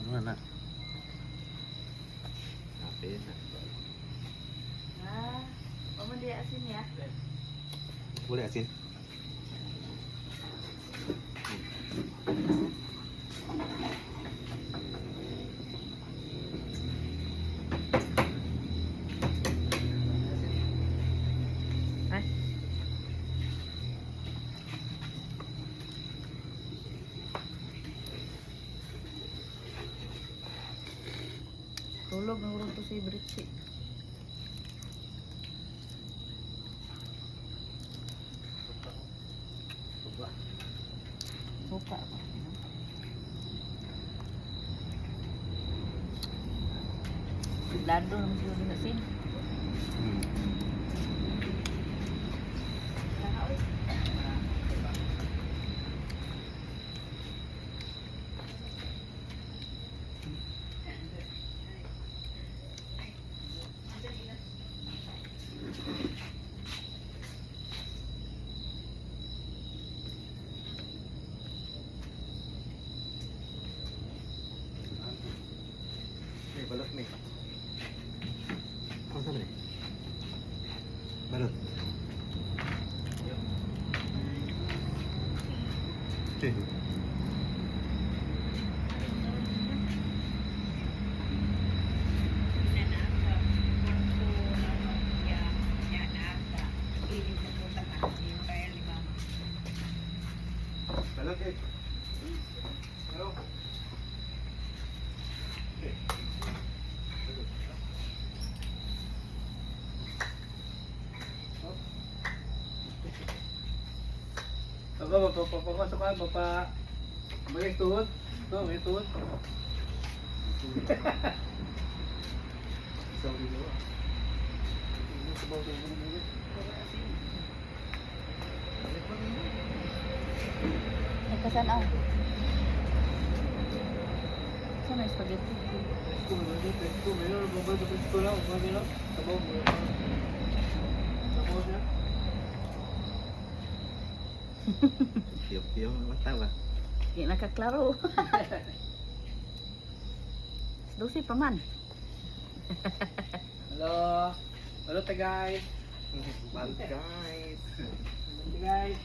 Mana? Apa na? Ah, paman dia asin ya. Boleh asin? Ay. Tulog ang urong to si Britsi. Suka pa. Lado naman siguro din asin. Balot nih. Kau sana nih? Balot. Balot eh. Halo. Papasok ka, balik tuhod. Ito, may tuhod. Isaw dito. Nagkasan ah. Sana yung spaghetti. Tiap-tiap mata lah. Hindi nakaklaro. Dosi pa man. Halo. Halo guys. Balot guys. Guys.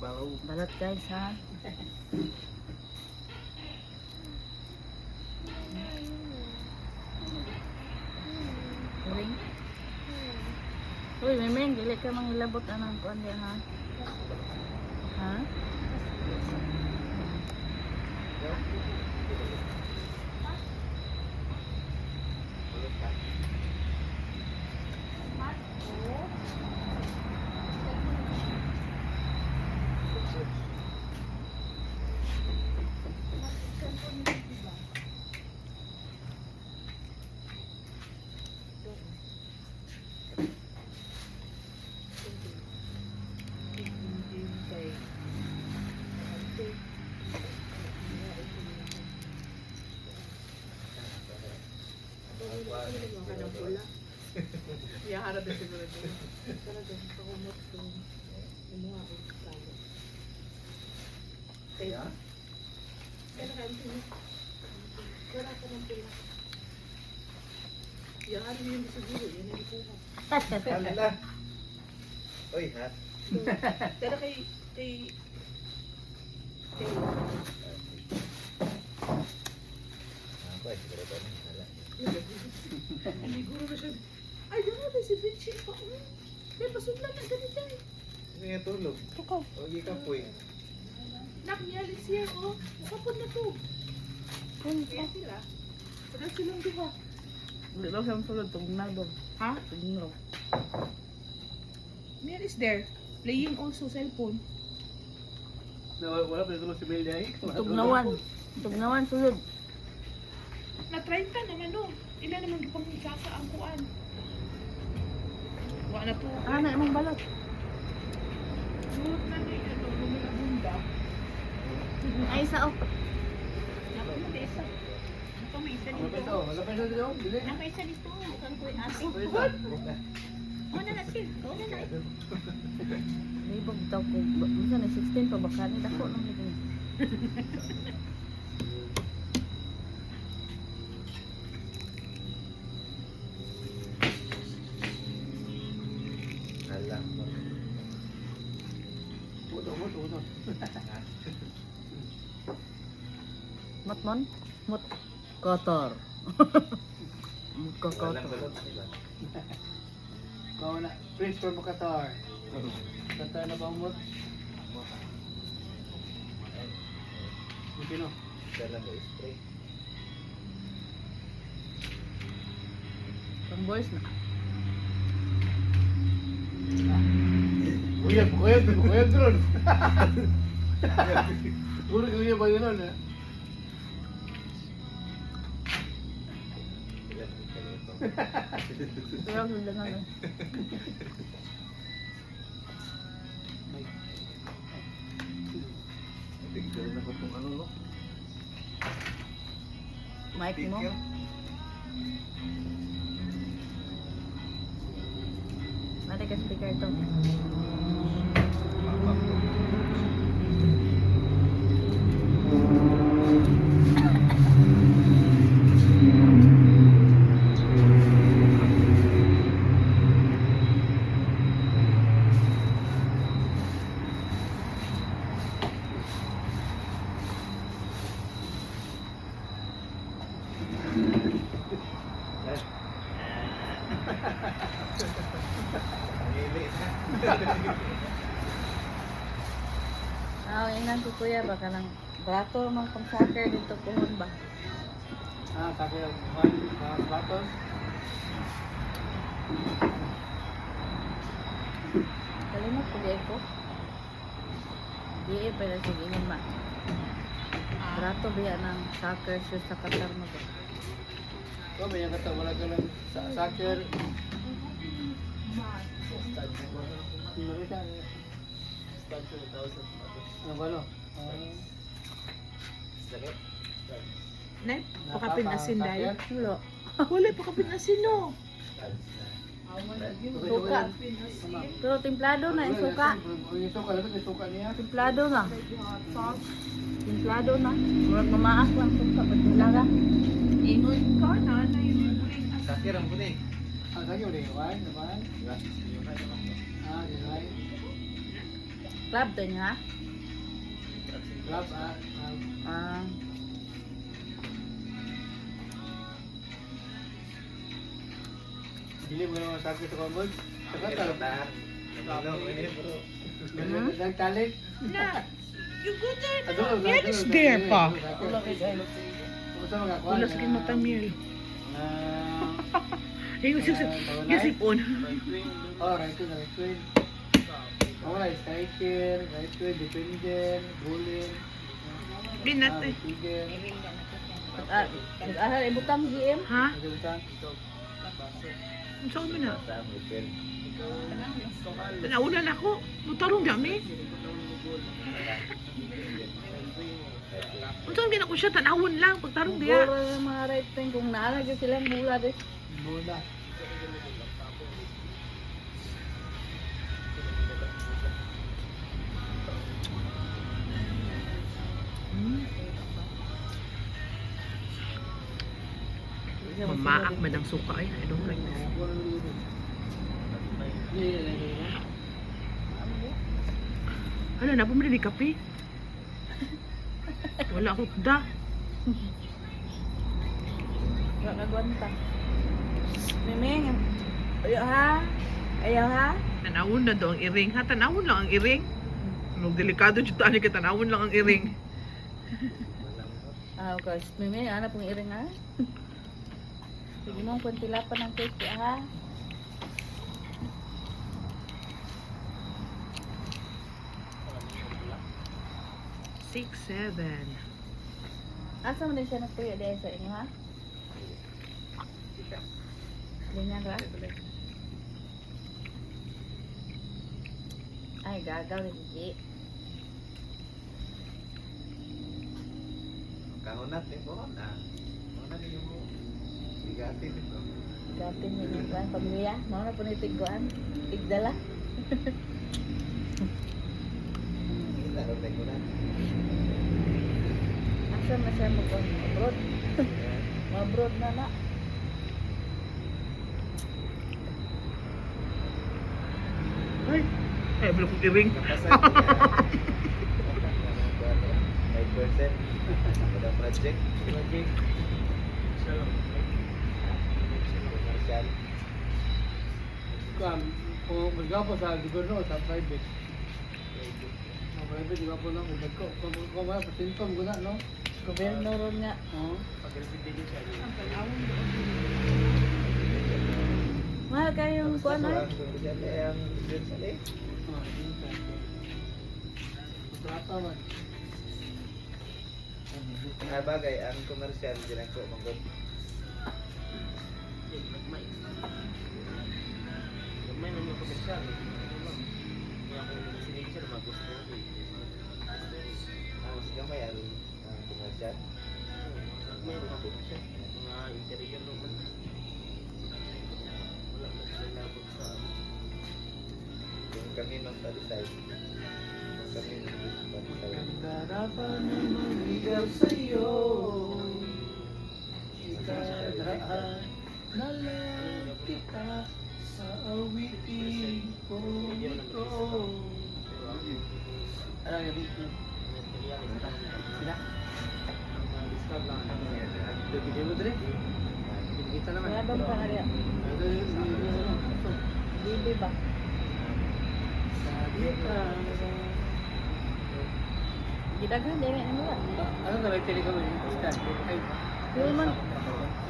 Bau. Balot guys ha. Uling. Uy, Memeng, dili ka mangilabot anang kuan dia ha. Ha? Ya, harap din siguro din. Ya. Ya, harap din siguro. Yan ang ikuha. Alhamdulillah. Oi, hat. Pero kay Apa ya siguro to? Hala. siguro na siya. Ay, dami si Vinci pa. Kaya pasudlan na ganito. Ini nga tulog. Tukaw. Ogi ka po eh. Naknyali siya ko. Kapon na to. Kaya sila. Pagka silang diba? Hindi daw siyang sulod, tugnaw daw. Ha? Tugnaw. Mir is there. Playing also cellphone. Wala pa tulog si Bel dahil. Tugnawan. Tugnawan sulod. Na 30 naman no. Ila naman pang kaka ang kuan. Wala na to. Ah, na imong balot. Sulot na ni ano, lumilabunda. Ay, isa oh. Napa mo isa. Ito may isa dito. Wala pa ito dito. Bili. Napa isa dito. Mukhang ko yung asin. What? Una na sir. Una na. Libog daw ko. Minsan na 16 pa baka ni dako nang nito. Motmon? Mot. Kotor. Kotor. Walang balot, diba? Kau nak Prince Provocateur. Kata na ba mo? Mungkin no. Dalang spray. Pang boys na. Uyab drone. Uyab ba yun na? Pero ang lang ano. Tignan na ko itong ano, no? Mic mo. Speaker. Mati ka speaker to. Pop-up to. Ngili na. Inan ko kuya baka lang brato mang pang soccer dito puhon ba. Sabi yung batos. Kalimot ko di ko. Di pa na sige yun ma. Brato biya ng soccer shoes sa Qatar mo ba. Kau banyak kata wala ka lang soccer. Indonesia. Ano ba no? Sakit. Ne? Pakapin asin dahil. Wala. Wala pakapin asin no. Suka. Pero templado na yung suka. Yung suka lang, yung suka niya. Templado na. Templado na. Murag mamaas lang suka pag talaga. Ingon ka na na yung Sakir ang puning. Lagi udah wine, naman. Diba? Design. Club to niya ha? Love, Ah. Dili mo naman sakit sa kombod. Sakir ang tahan. Ano, ini bro. Nagtalik. na. You go there na. Adolo, Miel is there pa. Kumusta magakuha? Wala sa matang miel. Hey, yung on. Oh, right to right twin. Wala, striker, right twin, defender, bowling. Binat eh. Tiger. Nag-ahal ibutang GM. Ha? Nagultan. Ang saan mo na? Sa weekend. Naulan ako. Mutarong dami. Ang saan gina ko siya? Tanawon lang. Pagtarong diya. Siguro yung mga right wing kung naalagay silang bula din. Bola. Mamaak man ang suka ay. I don't like this. Hala na, bumili ni kape. Wala akong da. Wala nagwanta. Miming, ayaw ha? Ayaw ha? Tanawon na daw ang iring. Ha, tanawon lang ang iring. Nung delikado dito, ano ka, tanawon lang ang iring. Okay. Miming, ano pong iring ha? Sige mo, kuntilapan ng cake ha? 6, 7. Asa mo din siya nagtuyo dahil sa inyo ha? Ganyan ra? Ay, gagaw rin Gigi. Kahon natin, bukan na. Bukan na yung bigatin ito. Gatin mo yung kuhan, pamilya. Mga na po na tigguan. Tigdala. Laro tayo na. Asa na siya mo po? Abroad. Abroad na na. Ay, belum kong iring. Kapasay ko niya. Sir, pada project. Project. Commercial. Kung magagawa po sa gobyerno o sa private. Ang private, di ba po lang, kung may pasintom ko na, no? Gobyerno ron nga. Oo. Ang kalawang doon. Mahal kayong kuan ay. Commercial yang commercial eh. Oo, yun ka. Kontrata man. Ah, bagay, ang commercial ginako manggod. Gamay man yung komersyal. Kaya kung sinigil siya, magusto ko. Ang mas gamay ang commercial. Gamay mga komersyal. Mga interior naman. Wala na sila labot sa Kung kami ng talisay. Kung kami ng talisay. Nagdarapan na manigaw sa'yo. Ikadaan na lang kita sa awitin ko ito. Ano yung dito? material. Sila? Mga discount lang. Bibigyan mo dre? Kita naman. Wala bang pangalia? Ito yung Bibi ba? kita. Gidaghan din ano ba? Ano na may telecom yun? Scan. Ay.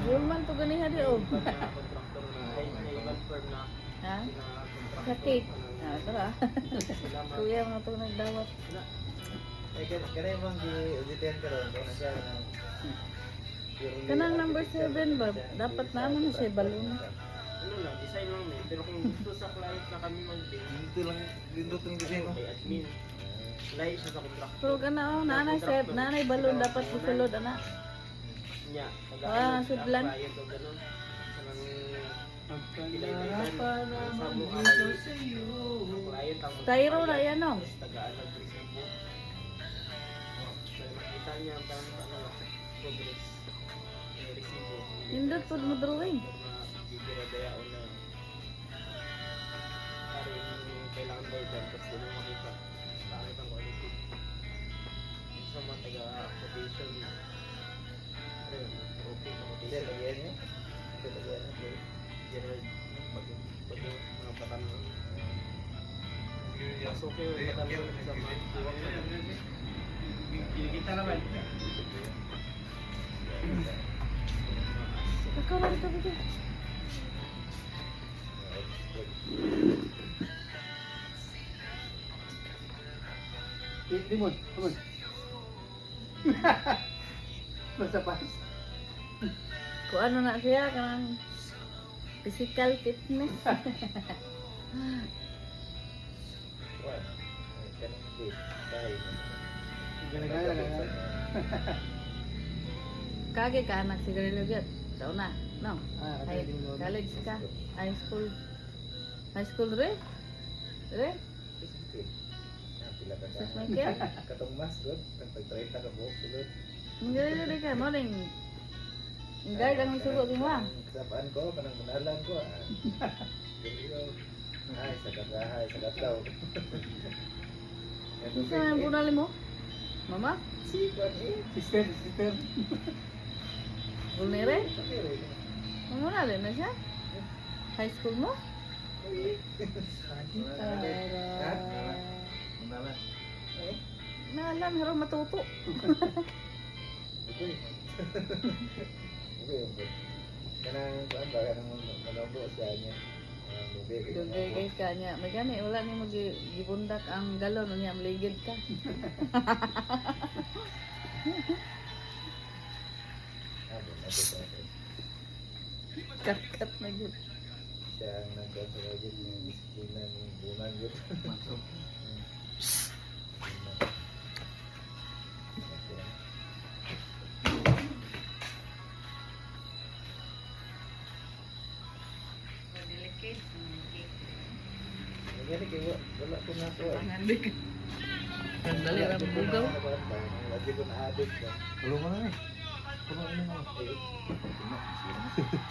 Yulman to ganiha di oh. Kontraktor na ay iban firm na Ha? kontraktor. Sa cake. Ah, tara. Kuya mga to nagdawat. Eh, kaya bang di-editihan ka ron? Kaya na siya na... Kanang number 7 ba? Dapat naman siya balon. Ano lang, design lang eh. Pero kung gusto sa client na kami mag-base, Dito lang, dito lang kasi no? kay admin, lahi siya sa kontraktor. Pero kana oh, nanay balon dapat isulod ana. Niya, Ah, sudlan. client o ganun. Kanang Pagkalapan na sa mo manigaw sa'yo. client ang Tyro na yan oh. Tapos tagaan ng resibo. So, makita niya ang parang ano, progress. Resibo. Nindot pod mo drawing. Bibira daya o na parang kailangan daw dyan kasi hindi makita pangit ang quality. Sa mga taga-quotation, ayun, okay sa Kasi quotation. lagyan niya. Kasi lagyan niya. General, pag yung mga batan mo. Mas okay yung batan mo sa mga iwang na. Kita naman. Ikaw lang ito bigyan. Limon, come on. Basta pas. Kung ano na siya kanang physical fitness. What? Kanang di. Dahil. Gana-gana. Kage ka anak sigarilyo gyud. Sa una, no? Ah, Ay, college ka, high school. High school re? Re? Pila ka Sus sa... may kaya? Katong mas doon. Pag-30 ka buhok sulod. Sigarilyo di ka, morning. Guard ang sugo din mo. Kasapaan ko, kanang munalan ko. Ay, sagat rahay, sagat daw. Isa ang bunali mo? Mama? Sikon eh. Sister. Bulnere? Ang bunali na siya? High school mo? Ha? Munalan. Eh? Naalam, harap matuto. Okay. Okay. Kanang kuan ba kanang manobo siya niya. Dugay kay ka niya. May gani, wala ni mo gibundak ang galon niya, maligid ka. Kat na yun. Siya ang nagkasagagit yung disiplina ng bunan yun. Nagyari kayo, wala ko na to. Pangandik. Dali ra bugaw. Lagi ko na adik ka. Tulong mo na eh. Tulong mo na. Eh,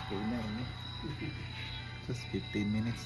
Kaya na. Sus, 15 minutes na.